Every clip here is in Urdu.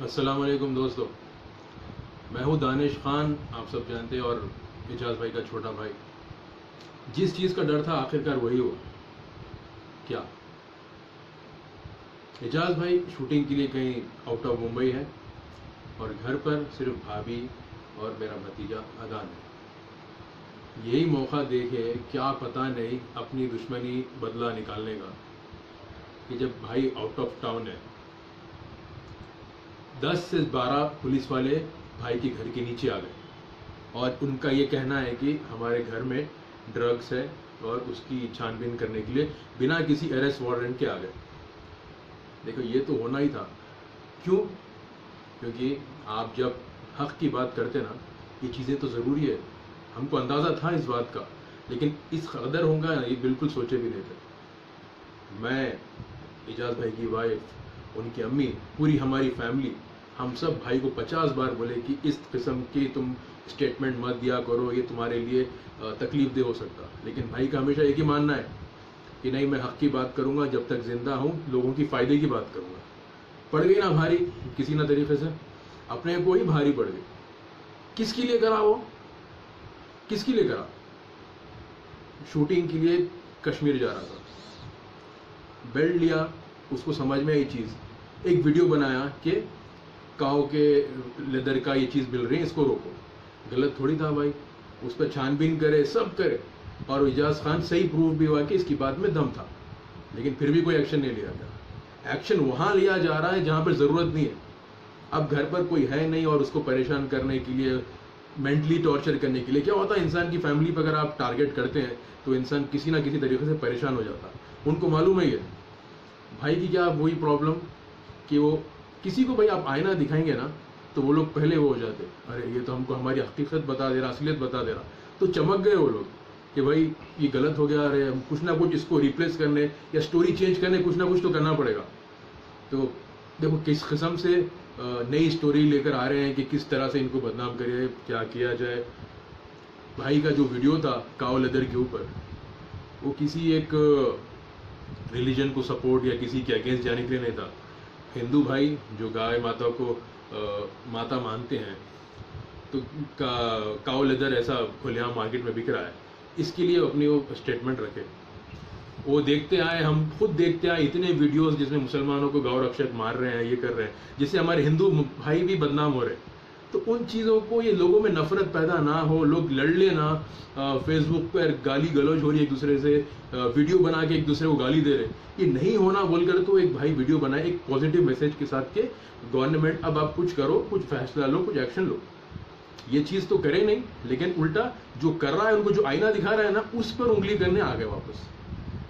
السلام علیکم دوستو، میں ہوں دانش خان، آپ سب جانتے ہیں، اور اعجاز بھائی کا چھوٹا بھائی۔ جس چیز کا ڈر تھا آخرکار وہی ہوا۔ کیا اعجاز بھائی شوٹنگ کے لیے کہیں آؤٹ آف ممبئی ہے اور گھر پر صرف بھابھی اور میرا بھتیجا اذان ہے۔ یہی موقع دیکھے، کیا پتہ نہیں اپنی دشمنی بدلہ نکالنے کا، کہ جب بھائی آؤٹ آف ٹاؤن ہے 10 سے 12 پولیس والے بھائی کے گھر کے نیچے آ گئے، اور ان کا یہ کہنا ہے کہ ہمارے گھر میں ڈرگس ہے، اور اس کی چھان بین کرنے کے لیے بنا کسی اریسٹ وارنٹ کے آ گئے۔ دیکھو، یہ تو ہونا ہی تھا۔ کیوں؟ کیونکہ آپ جب حق کی بات کرتے نا، یہ چیزیں تو ضروری ہے۔ ہم کو اندازہ تھا اس بات کا، لیکن اس قدر ہوگا یہ بالکل سوچے بھی نہیں تھے۔ میں، اعجاز بھائی کی وائف، ان کی امی، پوری ہماری فیملی، ہم سب بھائی کو 50 بار بولے کہ اس قسم کی تم اسٹیٹمنٹ مت دیا کرو، یہ تمہارے لیے تکلیف دہ ہو سکتا۔ لیکن بھائی کا ہمیشہ ایک ہی ماننا ہے کہ نہیں، میں حق کی بات کروں گا، جب تک زندہ ہوں لوگوں کی فائدے کی بات کروں گا۔ پڑ گئی نا بھاری، کسی نہ طریقے سے اپنے کو ہی بھاری پڑ گئی۔ کس کے لیے کرا وہ؟ کس کے لیے کرا؟ شوٹنگ کے لیے کشمیر جا رہا تھا، بیلٹ لیا، اس کو سمجھ میں آئی چیز، ایک ویڈیو بنایا کہ کاؤ کے لیدر کا یہ چیز مل رہی ہے، اس کو روکو۔ غلط تھوڑی تھا بھائی، اس پہ چھان بین کرے، سب کرے، اور اعجاز خان صحیح پروف بھی ہوا کہ اس کی بات میں دم تھا، لیکن پھر بھی کوئی ایکشن نہیں لیا گیا۔ ایکشن وہاں لیا جا رہا ہے جہاں پر ضرورت نہیں ہے۔ اب گھر پر کوئی ہے نہیں، اور اس کو پریشان کرنے کے لیے، مینٹلی ٹارچر کرنے کے لیے، کیا ہوتا ہے انسان کی فیملی پہ اگر آپ ٹارگیٹ کرتے ہیں تو انسان کسی نہ کسی طریقے سے پریشان ہو جاتا ہے۔ ان کو معلوم ہے یہ بھائی کی کیا وہی پرابلم کہ وہ کسی کو بھائی آپ آئینہ دکھائیں گے نا تو وہ لوگ پہلے وہ ہو جاتے، ارے یہ تو ہم کو ہماری حقیقت بتا دے رہا، اصلیت بتا دے رہا، تو چمک گئے وہ لوگ کہ بھائی یہ غلط ہو گیا، ارے ہم کچھ نہ کچھ اس کو ریپلیس کرنے یا سٹوری چینج کرنے کچھ نہ کچھ تو کرنا پڑے گا۔ تو دیکھو کس قسم سے نئی سٹوری لے کر آ رہے ہیں کہ کس طرح سے ان کو بدنام کرے، کیا کیا جائے۔ بھائی کا جو ویڈیو تھا کاؤ لیدر کے اوپر، وہ کسی ایک ریلیجن کو سپورٹ یا کسی کے اگینسٹ جانے کے لیے نہیں تھا۔ ہندو بھائی جو گائے ماتا کو ماتا مانتے ہیں، تو کاؤ لیدر ایسا کھلے عام مارکیٹ میں بک رہا ہے، اس کے لیے اپنی وہ اسٹیٹمنٹ رکھے۔ وہ دیکھتے آئے، ہم خود دیکھتے آئے اتنے ویڈیوز جس میں مسلمانوں کو گاؤ رکشک مار رہے ہیں، یہ کر رہے ہیں، جس سے ہمارے ہندو بھائی بھی بدنام ہو رہے ہیں۔ تو ان چیزوں کو، یہ لوگوں میں نفرت پیدا نہ ہو، لوگ لڑ لے نہ، فیس بک پر گالی گلوچ ہو رہی ہے ایک دوسرے سے، ویڈیو بنا کے ایک دوسرے کو گالی دے رہے، یہ نہیں ہونا بول کر تو ایک بھائی ویڈیو بنائے ایک پازیٹیو میسج کے ساتھ کہ گورنمنٹ اب آپ کچھ کرو، کچھ فیصلہ لو، کچھ ایکشن لو۔ یہ چیز تو کرے نہیں، لیکن الٹا جو کر رہا ہے، ان کو جو آئینہ دکھا رہا ہے نا، اس پر انگلی کرنے آ گئے واپس۔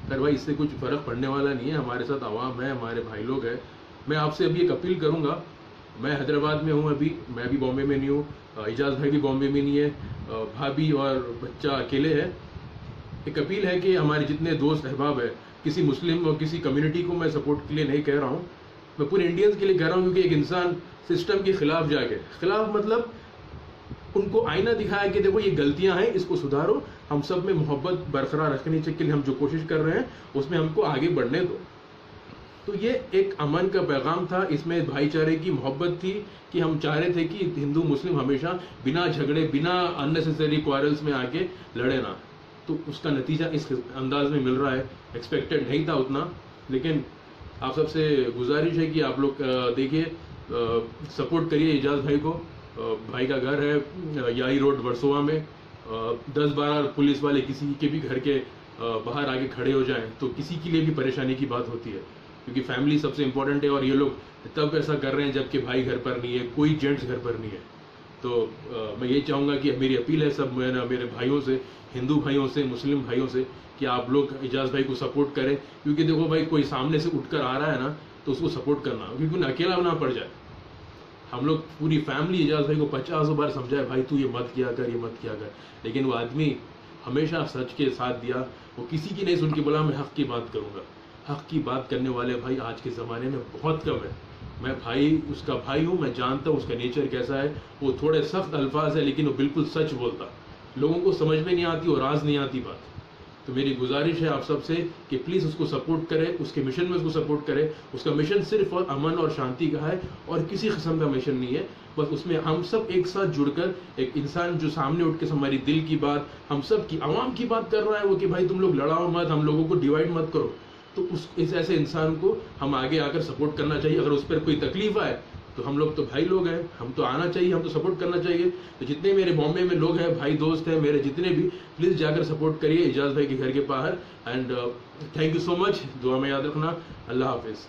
خیر بھائی، اس سے کچھ فرق پڑنے والا نہیں ہے، ہمارے ساتھ عوام ہے، ہمارے بھائی لوگ ہیں۔ میں آپ سے ابھی ایک اپیل کروں گا، میں حیدرآباد میں ہوں ابھی، میں بھی بامبے میں نہیں ہوں، اعجاز بھائی بھی بامبے میں نہیں ہے، بھابھی اور بچہ اکیلے ہے۔ ایک اپیل ہے کہ ہمارے جتنے دوست احباب ہیں، کسی مسلم اور کسی کمیونٹی کو میں سپورٹ کے لیے نہیں کہہ رہا ہوں، میں پورے انڈینز کے لیے کہہ رہا ہوں، کیونکہ ایک انسان سسٹم کے خلاف جا کے، خلاف مطلب ان کو آئینہ دکھایا کہ دیکھو یہ غلطیاں ہیں، اس کو سدھارو، ہم سب میں محبت برقرار رکھنے کے لیے ہم جو کوشش کر رہے ہیں اس میں ہم کو آگے بڑھنے دو۔ تو یہ ایک امن کا پیغام تھا، اس میں بھائی چارے کی محبت تھی کہ ہم چاہ رہے تھے کہ ہندو مسلم ہمیشہ بنا جھگڑے، بنا اننیسیسری کوارلز میں آ کے لڑے نہ۔ تو اس کا نتیجہ اس انداز میں مل رہا ہے، ایکسپیکٹڈ نہیں تھا اتنا، لیکن آپ سب سے گزارش ہے کہ آپ لوگ دیکھیے، سپورٹ کریے اعجاز بھائی کو۔ بھائی کا گھر ہے یائی روڈ ورسووا میں، 10-12 پولیس والے کسی کے بھی گھر کے باہر آگے کھڑے ہو جائیں تو کسی کے لیے بھی پریشانی کی بات ہوتی ہے، کیونکہ فیملی سب سے امپورٹنٹ ہے، اور یہ لوگ تب ایسا کر رہے ہیں جبکہ بھائی گھر پر نہیں ہے، کوئی جینٹس گھر پر نہیں ہے۔ تو میں یہ چاہوں گا کہ میری اپیل ہے سب میرے بھائیوں سے، ہندو بھائیوں سے، مسلم بھائیوں سے، کہ آپ لوگ اعجاز بھائی کو سپورٹ کریں، کیونکہ دیکھو بھائی کوئی سامنے سے اٹھ کر آ رہا ہے نا تو اس کو سپورٹ کرنا، کیونکہ انہیں اکیلا نہ پڑ جائے۔ ہم لوگ پوری فیملی اعجاز بھائی کو 50 بار سمجھائے، بھائی تو یہ مت کیا کر، یہ مت کیا کر، لیکن وہ آدمی ہمیشہ سچ کے ساتھ دیا، وہ کسی کی نہیں سن کے بولا میں حق کی بات کروں گا۔ حق کی بات کرنے والے بھائی آج کے زمانے میں بہت کم ہے۔ میں بھائی اس کا بھائی ہوں، میں جانتا ہوں اس کا نیچر کیسا ہے، وہ تھوڑے سخت الفاظ ہے لیکن وہ بالکل سچ بولتا، لوگوں کو سمجھ میں نہیں آتی اور راز نہیں آتی بات۔ تو میری گزارش ہے آپ سب سے کہ پلیز اس کو سپورٹ کرے، اس کے مشن میں اس کو سپورٹ کرے. اس کا مشن صرف اور امن اور شانتی کا ہے اور کسی قسم کا مشن نہیں ہے. بس اس میں ہم سب ایک ساتھ جڑ کر ایک انسان جو سامنے اٹھ کے ہماری دل کی بات، ہم سب کی عوام کی بات کر رہا ہے وہ کہ بھائی تم لوگ لڑاؤ مت، ہم لوگوں کو ڈیوائڈ مت کرو. تو اس ایسے انسان کو ہم آگے آ کر سپورٹ کرنا چاہیے. اگر اس پر کوئی تکلیف آئے تو ہم لوگ تو بھائی لوگ ہیں، ہم تو آنا چاہیے، ہم تو سپورٹ کرنا چاہیے. تو جتنے میرے بامبے میں لوگ ہیں، بھائی دوست ہیں میرے جتنے بھی، پلیز جا کر سپورٹ کریے اعجاز بھائی کے گھر کے باہر. اینڈ تھینک یو سو مچ. دعا میں یاد رکھنا. اللہ حافظ.